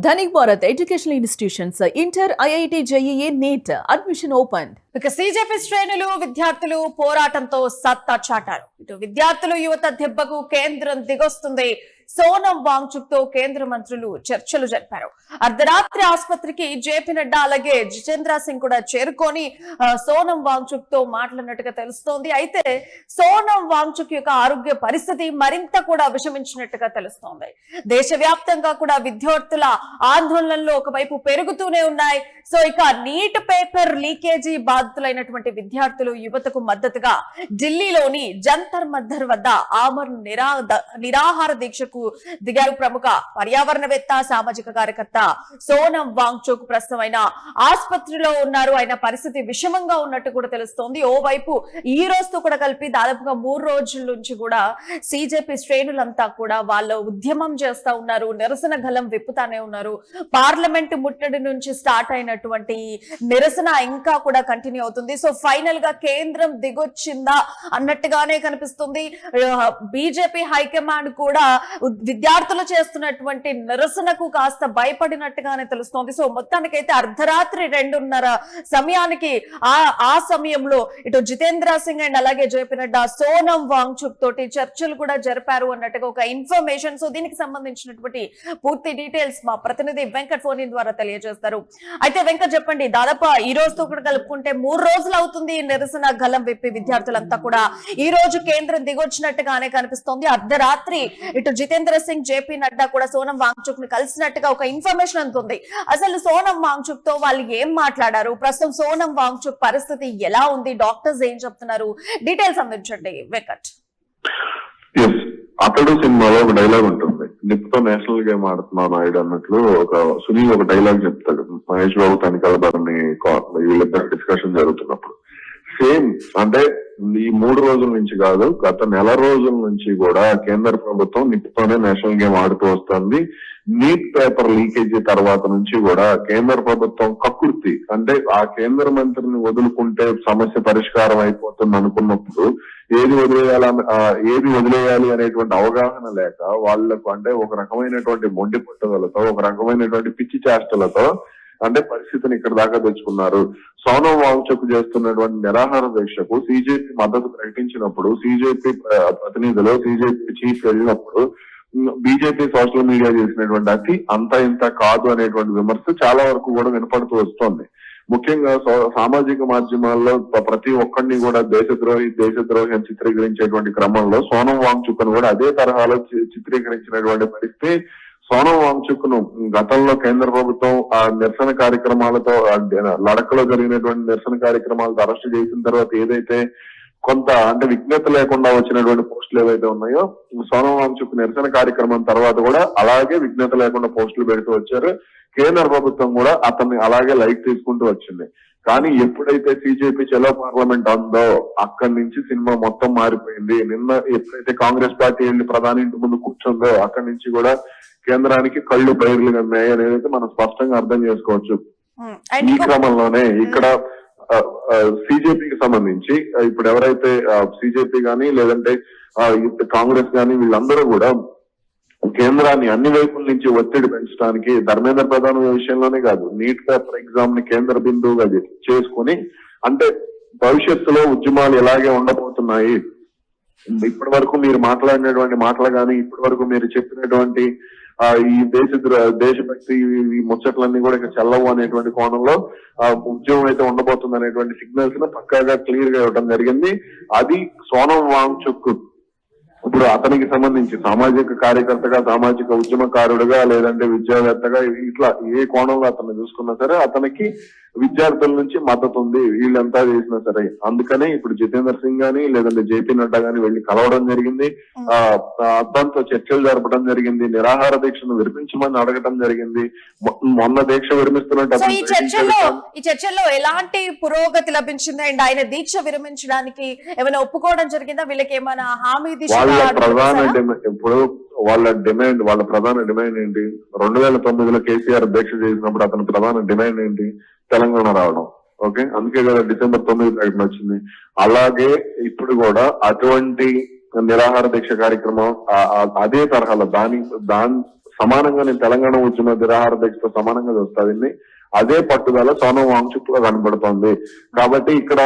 Dhanik Bharat educational institutions inter IIT JEE NEET admission open. ఇక సిజేపీ శ్రేణులు విద్యార్థులు పోరాటంతో సత్తా చాటారు. ఇటు విద్యార్థులు యువత దెబ్బకు కేంద్రం దిగొస్తుంది. సోనం వాంగ్చుక్ తో కేంద్ర మంత్రులు చర్చలు జరిపారు. అర్ధరాత్రి ఆసుపత్రికి జేపీ నడ్డా అలాగే జితేంద్ర సింగ్ కూడా చేరుకొని సోనం వాంగ్చుక్ తో మాట్లాడినట్టుగా తెలుస్తోంది. అయితే సోనం వాంగ్చుక్ యొక్క ఆరోగ్య పరిస్థితి మరింత కూడా విషమించినట్టుగా తెలుస్తోంది. దేశవ్యాప్తంగా కూడా విద్యార్థుల ఆందోళనలు ఒకవైపు పెరుగుతూనే ఉన్నాయి. సో ఇక నీట్ పేపర్ లీకేజీ బాధితులైనటువంటి విద్యార్థులు యువతకు మద్దతుగా ఢిల్లీలోని జంతర్ మంతర్ వద్ద ఆమరణ నిరాహార దీక్షకు దిగారు. ప్రముఖ పర్యావరణవేత్త సామాజిక కార్యకర్త సోనం వాంగ్చుక్ ప్రస్తుతం ఆయన ఆసుపత్రిలో ఉన్నారు. ఆయన పరిస్థితి విషమంగా ఉన్నట్టు కూడా తెలుస్తోంది. ఓవైపు ఈ రోజుతో కూడా కలిపి దాదాపుగా 3 రోజుల నుంచి కూడా సిజేపీ శ్రేణులంతా కూడా వాళ్ళు ఉద్యమం చేస్తా ఉన్నారు. నిరసన గలం విప్పుతానే ఉన్నారు. పార్లమెంట్ ముట్టడి నుంచి స్టార్ట్ అయినటువంటి నిరసన ఇంకా కూడా కంటిన్యూ అవుతుంది. సో ఫైనల్ గా కేంద్రం దిగొచ్చిందా అన్నట్టుగానే కనిపిస్తుంది. బీజేపీ హైకమాండ్ కూడా విద్యార్థులు చేస్తున్నటువంటి నిరసనకు కాస్త భయపడినట్టుగానే తెలుస్తోంది. సో మొత్తానికైతే అర్ధరాత్రి 2:30 సమయానికి ఆ సమయంలో ఇటు జితేంద్ర సింగ్ అండ్ అలాగే జేపీ నడ్డా సోనం వాంగ్చుక్ తోటి చర్చలు కూడా జరిపారు అన్నట్టుగా ఒక ఇన్ఫర్మేషన్. సో దీనికి సంబంధించినటువంటి పూర్తి డీటెయిల్స్ మా ప్రతినిధి వెంకట్ ఫోన్ ద్వారా తెలియజేస్తారు. అయితే వెంకట్ చెప్పండి, దాదాపు ఈ రోజుతో కూడా కలుపుకుంటే 3 రోజులు అవుతుంది నిరసన గలం విప్పి విద్యార్థులంతా కూడా ఈ రోజు కేంద్రం దిగొచ్చినట్టుగానే కనిపిస్తోంది. అర్ధరాత్రి ఇటు జితేంద్ర సింగ్ జేపీ నడ్డా కూడా సోనం వాంగ్చుక్ ని కలిసినట్టుగా ఒక ఇన్ఫర్మేషన్ అందుతుంది. అసలు సోనం వాంగ్చుక్ తో వాళ్ళు ఏం మాట్లాడారు, ప్రస్తుతం సోనం వాంగ్చుక్ పరిస్థితి ఎలా ఉంది, డాక్టర్స్ ఏం చెప్తున్నారు, డీటెయిల్స్ అందించండి వెంకట్. అతడు సినిమాలో ఒక డైలాగ్ ఉంటుంది, నిప్పుతో నేషనల్ గేమ్ ఆడుతున్నాను నాయుడు అన్నట్లు. ఒక సునీల్ ఒక డైలాగ్ చెప్తాడు మహేష్ బాబు తనిఖీల భరణి వీళ్ళిద్దరు డిస్కషన్ జరుగుతున్నప్పుడు. సేమ్ అంటే ఈ 3 రోజుల నుంచి కాదు, గత నెల రోజుల నుంచి కూడా కేంద్ర ప్రభుత్వం నిప్పుతోనే నేషనల్ గేమ్ ఆడుతూ వస్తుంది. నీట్ పేపర్ లీకేజీ తర్వాత నుంచి కూడా కేంద్ర ప్రభుత్వం కక్కుర్తి, అంటే ఆ కేంద్ర మంత్రిని వదులుకుంటే సమస్య పరిష్కారం అయిపోతుంది అనుకున్నప్పుడు ఏది వదిలేయాలి అనేటువంటి అవగాహన లేక వాళ్లకు, అంటే ఒక రకమైనటువంటి మొండి పట్టుదలతో, ఒక రకమైనటువంటి పిచ్చి చేష్టలతో అంటే పరిస్థితిని ఇక్కడ దాకా తెచ్చుకున్నారు. సోనం వాంగ్చుక్ చేస్తున్నటువంటి నిరాహార దీక్షకు సిజేపీ మద్దతు ప్రకటించినప్పుడు, సిజేపీ ప్రతినిధులు సిజేపీ చీఫ్ వెళ్ళినప్పుడు బీజేపీ సోషల్ మీడియా చేసినటువంటి అతి అంత ఇంత కాదు అనేటువంటి విమర్శ చాలా వరకు కూడా వినపడుతూ వస్తోంది. ముఖ్యంగా సామాజిక మాధ్యమాల్లో ప్రతి ఒక్కరిని కూడా దేశద్రోహి అని చిత్రీకరించేటువంటి క్రమంలో సోనం వాంగ్చుక్ ను కూడా అదే తరహాలో చిత్రీకరించినటువంటి పరిస్థితి. సోనం వాంగ్చుక్ ను గతంలో కేంద్ర ప్రభుత్వం ఆ నిరసన కార్యక్రమాలతో, లడఖ్లో జరిగినటువంటి నిరసన కార్యక్రమాలతో అరెస్ట్ చేసిన తర్వాత ఏదైతే కొంత అంటే విజ్ఞత లేకుండా వచ్చినటువంటి పోస్టులు ఏవైతే ఉన్నాయో, సోనం వాంగ్చుక్ నిరసన కార్యక్రమం తర్వాత కూడా అలాగే విజ్ఞత లేకుండా పోస్టులు పెడుతూ వచ్చారు. కేంద్ర ప్రభుత్వం కూడా అతన్ని అలాగే లైట్ తీసుకుంటూ వచ్చింది. కానీ ఎప్పుడైతే సిజేపీ చలో పార్లమెంట్ అందో అక్కడి నుంచి సినిమా మొత్తం మారిపోయింది. నిన్న ఎప్పుడైతే కాంగ్రెస్ పార్టీ వెళ్ళి ప్రధాని ఇంటి ముందు కూర్చుందో అక్కడి నుంచి కూడా కేంద్రానికి కళ్ళు బయర్లు కమ్మాయి అనేది మనం స్పష్టంగా అర్థం చేసుకోవచ్చు. ఈ క్రమంలోనే ఇక్కడ సిజేపీకి సంబంధించి ఇప్పుడు ఎవరైతే సిజేపీ గానీ లేదంటే కాంగ్రెస్ గానీ వీళ్ళందరూ కూడా కేంద్రాన్ని అన్ని వైపుల నుంచి ఒత్తిడి పెంచడానికి, ధర్మేంద్ర ప్రధాన్ విషయంలోనే కాదు, నీట్ పేపర్ ఎగ్జామ్ ని కేంద్ర బిందువుగా చేసుకుని, అంటే భవిష్యత్తులో ఉద్యమాలు ఎలాగే ఉండబోతున్నాయి, ఇప్పటి వరకు మీరు మాట్లాడినటువంటి మాటలు కానీ ఇప్పటి వరకు మీరు చెప్పినటువంటి ఈ దేశభక్తి ఈ ముచ్చట్లన్నీ కూడా ఇక చెల్లవు అనేటువంటి కోణంలో ఉద్యమం అయితే ఉండబోతుంది అనేటువంటి సిగ్నల్స్ ను పక్కాగా క్లియర్ గా ఇవ్వడం జరిగింది. అది సోనం వాంగ్చుక్ ఇప్పుడు అతనికి సంబంధించి సామాజిక కార్యకర్తగా, సామాజిక ఉద్యమకారుడుగా, లేదంటే విద్యావేత్తగా, ఇట్లా ఏ కోణంలో అతన్ని చూసుకున్నా సరే అతనికి విద్యార్థుల నుంచి మద్దతు ఉంది. వీళ్ళంతా చేసినా సరే అందుకనే ఇప్పుడు జితేంద్ర సింగ్ గానీ లేదంటే జేపీ నడ్డా గానీ వెళ్లి కలవడం జరిగింది. అతనితో చర్చలు జరపడం జరిగింది. నిరాహార దీక్షను విరమించమని అడగడం జరిగింది. మొన్న దీక్ష విరమిస్తున్నట్టు ఈ చర్చల్లో ఎలాంటి పురోగతి లభించింది అండ్ ఆయన దీక్ష విరమించడానికి ఏమైనా ఒప్పుకోవడం జరిగిందా? వీళ్ళకి ఏమైనా హామీ వాళ్ళ ప్రధాన డిమాండ్ ఏంటి? 2009లో కేసీఆర్ దీక్ష చేసినప్పుడు అతని ప్రధాన డిమాండ్ ఏంటి? తెలంగాణ రావడం. ఓకే, అందుకే కదా December 9 ప్రకటన వచ్చింది. అలాగే ఇప్పుడు కూడా అటువంటి నిరాహార దీక్ష కార్యక్రమం అదే తరహాలో దాని సమానంగా నేను తెలంగాణ ఉద్యమ నిరాహార దీక్షతో సమానంగా చూస్తా దీన్ని. అదే పట్టుదల సోనం వాంగ్చుక్ లో కనబడుతోంది. కాబట్టి ఇక్కడ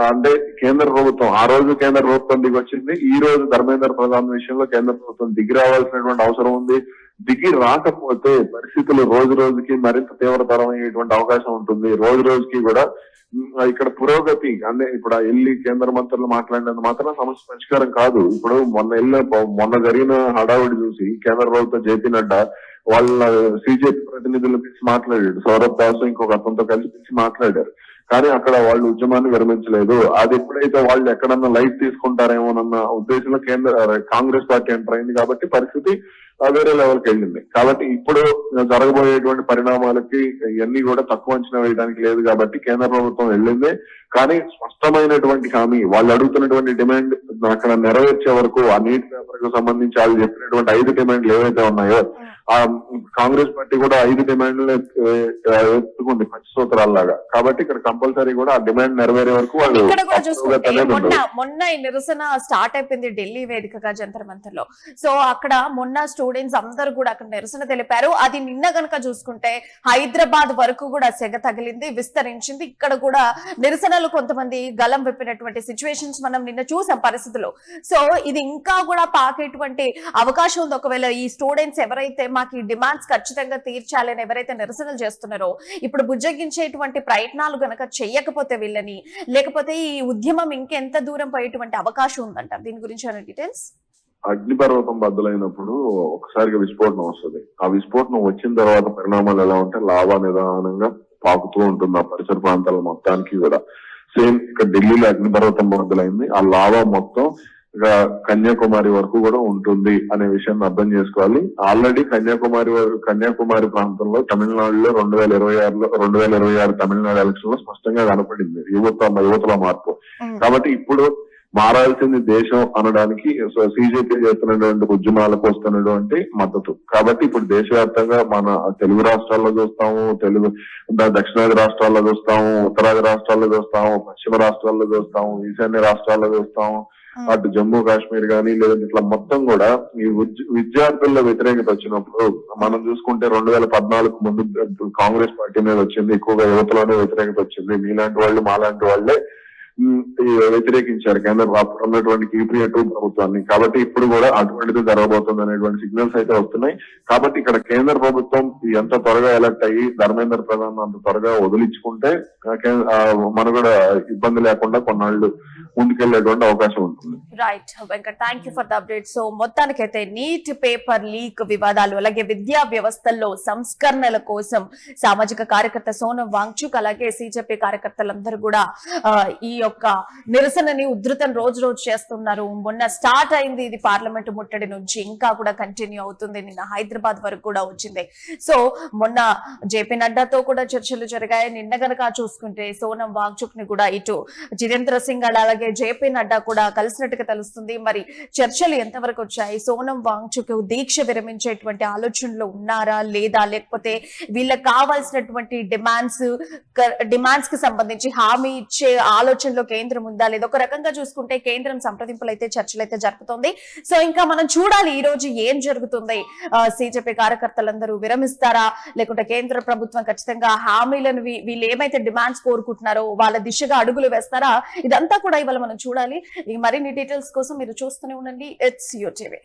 అంటే కేంద్ర ప్రభుత్వం ఆ రోజు కేంద్ర ప్రభుత్వం దిగొచ్చింది, ఈ రోజు ధర్మేంద్ర ప్రధాన్ విషయంలో కేంద్ర ప్రభుత్వం దిగి రావాల్సినటువంటి అవసరం ఉంది. దిగి రాకపోతే పరిస్థితులు రోజు రోజుకి మరింత తీవ్రతరం అయ్యేటువంటి అవకాశం ఉంటుంది. రోజు రోజుకి కూడా ఇక్కడ పురోగతి అంటే ఇప్పుడు వెళ్ళి కేంద్ర మంత్రులు మాట్లాడినంత మాత్రం సమస్య పరిష్కారం కాదు. ఇప్పుడు మొన్న జరిగిన హడావుడి చూసి కేంద్ర ప్రభుత్వం జేపీ నడ్డా వాళ్ళ సిజేపీ ప్రతినిధులు పిలిచి మాట్లాడాడు, సౌరభ్ దాస్ ఇంకొక అతనితో కలిసి పిలిచి మాట్లాడారు. కానీ అక్కడ వాళ్ళు ఉద్యమాన్ని విరమించలేదు. అది ఎప్పుడైతే వాళ్ళు ఎక్కడన్నా లైట్ తీసుకుంటారేమోనన్న ఉద్దేశంలో కాంగ్రెస్ పార్టీ ఎంటర్ అయింది. కాబట్టి పరిస్థితి వేరే లెవెల్కి వెళ్ళింది. కాబట్టి ఇప్పుడు జరగబోయేటువంటి పరిణామాలకి ఇవన్నీ కూడా తక్కువ అంచనా వేయడానికి లేదు. కాబట్టి కేంద్ర ప్రభుత్వం వెళ్ళింది. కానీ స్పష్టమైనటువంటి హామీ వాళ్ళు అడుగుతున్నటువంటి డిమాండ్ అక్కడ నెరవేర్చే వరకు ఆ నీట్ పేపర్ కు సంబంధించి వాళ్ళు చెప్పినటువంటి 5 డిమాండ్లు ఏవైతే ఉన్నాయో ఆ కాంగ్రెస్ పార్టీ కూడా 5 డిమాండ్లు ఎత్తుకుంది పంచసూత్రాల్లాగా. కాబట్టి ఇక్కడ కంపల్సరీ కూడా ఆ డిమాండ్ నెరవేరే వరకు వాళ్ళు మొన్న ఈ నిరసన స్టార్ట్ అయిపోయింది ఢిల్లీ వేదికగా జంతర్ మంతర్ లో. సో అక్కడ మొన్న స్టూడెంట్స్ అందరూ కూడా అక్కడ నిరసన తెలిపారు. అది నిన్న గనక చూసుకుంటే హైదరాబాద్ వరకు కూడా సెగ తగిలింది, విస్తరించింది. ఇక్కడ కూడా నిరసనలు కొంతమంది గలం విప్పినటువంటి సిచ్యువేషన్స్ మనం నిన్న చూసాం పరిస్థితులు. సో ఇది ఇంకా కూడా పాకేటువంటి అవకాశం ఉంది. ఒకవేళ ఈ స్టూడెంట్స్ ఎవరైతే మాకు ఈ డిమాండ్స్ ఖచ్చితంగా తీర్చాలని ఎవరైతే నిరసనలు చేస్తున్నారో ఇప్పుడు బుజ్జగించేటువంటి ప్రయత్నాలు గనక చెయ్యకపోతే వీళ్ళని, లేకపోతే ఈ ఉద్యమం ఇంకెంత దూరం పోయేటువంటి అవకాశం ఉందంటారు. దీని గురించి ఏమైనా డీటెయిల్స్? అగ్నిపర్వతం బద్దలైనప్పుడు ఒకసారిగా విస్ఫోటనం వస్తుంది. ఆ విస్ఫోటనం వచ్చిన తర్వాత పరిణామాలు ఎలా ఉంటే లాభా నిదానంగా పాకుతూ ఉంటుంది ఆ పరిసర ప్రాంతాల మొత్తానికి కూడా. సేమ్ ఇక్కడ ఢిల్లీలో అగ్నిపర్వతం బద్దలైంది, ఆ లాభా మొత్తం కన్యాకుమారి వరకు కూడా ఉంటుంది అనే విషయాన్ని అర్థం చేసుకోవాలి. ఆల్రెడీ కన్యాకుమారి ప్రాంతంలో తమిళనాడులో 2026 తమిళనాడు ఎలక్షన్ లో స్పష్టంగా కనపడింది యువతల మార్పు. కాబట్టి ఇప్పుడు మారాల్సింది దేశం అనడానికి సిజేపీ చేస్తున్నటువంటి ఉద్యమాలకు వస్తున్నటువంటి మద్దతు. కాబట్టి ఇప్పుడు దేశవ్యాప్తంగా మన తెలుగు రాష్ట్రాల్లో చూస్తాము, దక్షిణాది రాష్ట్రాల్లో చూస్తాము, ఉత్తరాది రాష్ట్రాల్లో చూస్తాము, పశ్చిమ రాష్ట్రాల్లో చూస్తాము, ఈశాన్య రాష్ట్రాల్లో చూస్తాము, అటు జమ్మూ కాశ్మీర్ కానీ లేదంటే ఇట్లా మొత్తం కూడా ఈ విద్యార్థుల్లో వ్యతిరేకత వచ్చినప్పుడు మనం చూసుకుంటే 2014 ముందు కాంగ్రెస్ పార్టీ మీద వచ్చింది, ఎక్కువగా యువతలోనే వ్యతిరేకత వచ్చింది. మీలాంటి వాళ్ళు మాలాంటి వాళ్ళే వ్యతిరేకించారు కేంద్ర ఉన్నటువంటి KPA 2 ప్రభుత్వాన్ని. కాబట్టి ఇప్పుడు కూడా అటువంటిది జరగబోతుంది అనేటువంటి సిగ్నల్స్ అయితే వస్తున్నాయి. కాబట్టి ఇక్కడ కేంద్ర ప్రభుత్వం ఎంత త్వరగా ఎలక్ట్ అయ్యి ధర్మేంద్ర ప్రధాన్ అంత త్వరగా వదిలించుకుంటే మనకు కూడా ఇబ్బంది లేకుండా కొన్నాళ్ళు ముందుకెళ్లేటువంటి అవకాశం ఉంటుంది. Right Venkat, thank you for the update. So మొత్తానికైతే నీట్ పేపర్ లీక్ వివాదాలు, అలాగే విద్యా వ్యవస్థల్లో సంస్కరణల కోసం సామాజిక కార్యకర్త సోనం వాంగ్చుక్ అలాగే సిజేపీ కార్యకర్తలందరూ కూడా ఈ యొక్క నిరసనని ఉధృతం రోజు చేస్తున్నారు. మొన్న స్టార్ట్ అయింది ఇది పార్లమెంటు ముట్టడి నుంచి, ఇంకా కూడా కంటిన్యూ అవుతుంది. నిన్న హైదరాబాద్ వరకు కూడా వచ్చింది. సో మొన్న జేపీ నడ్డాతో కూడా చర్చలు జరిగాయి. నిన్న గనక చూసుకుంటే సోనం వాంగ్చుక్ ని కూడా ఇటు జితేంద్ర సింగ్ అలాగే జేపీ నడ్డా కూడా కలిసినట్టుగా తెలుస్తుంది. మరి చర్చలు ఎంతవరకు వచ్చాయి? సోనం వాంగ్చుక్ దీక్ష విరమించేటువంటి ఆలోచనలో ఉన్నారా లేదా, లేకపోతే వీళ్ళకి కావాల్సినటువంటి డిమాండ్స్ కి సంబంధించి హామీ ఇచ్చే ఆలోచనలో కేంద్రం ఉందా లేదా? ఒక రకంగా చూసుకుంటే కేంద్రం సంప్రదింపులు అయితే చర్చలు అయితే జరుపుతోంది. సో ఇంకా మనం చూడాలి ఈ రోజు ఏం జరుగుతుంది. సిజేపీ కార్యకర్తలందరూ విరమిస్తారా, లేకుంటే కేంద్ర ప్రభుత్వం ఖచ్చితంగా హామీలను వీళ్ళు ఏమైతే డిమాండ్స్ కోరుకుంటున్నారో వాళ్ళ దిశగా అడుగులు వేస్తారా? ఇదంతా కూడా ఇవాళ మనం చూడాలి. ఈ మరిన్ని డీటెయిల్స్ కోసం మీరు చూస్తూనే ఉండండి. It's your TV.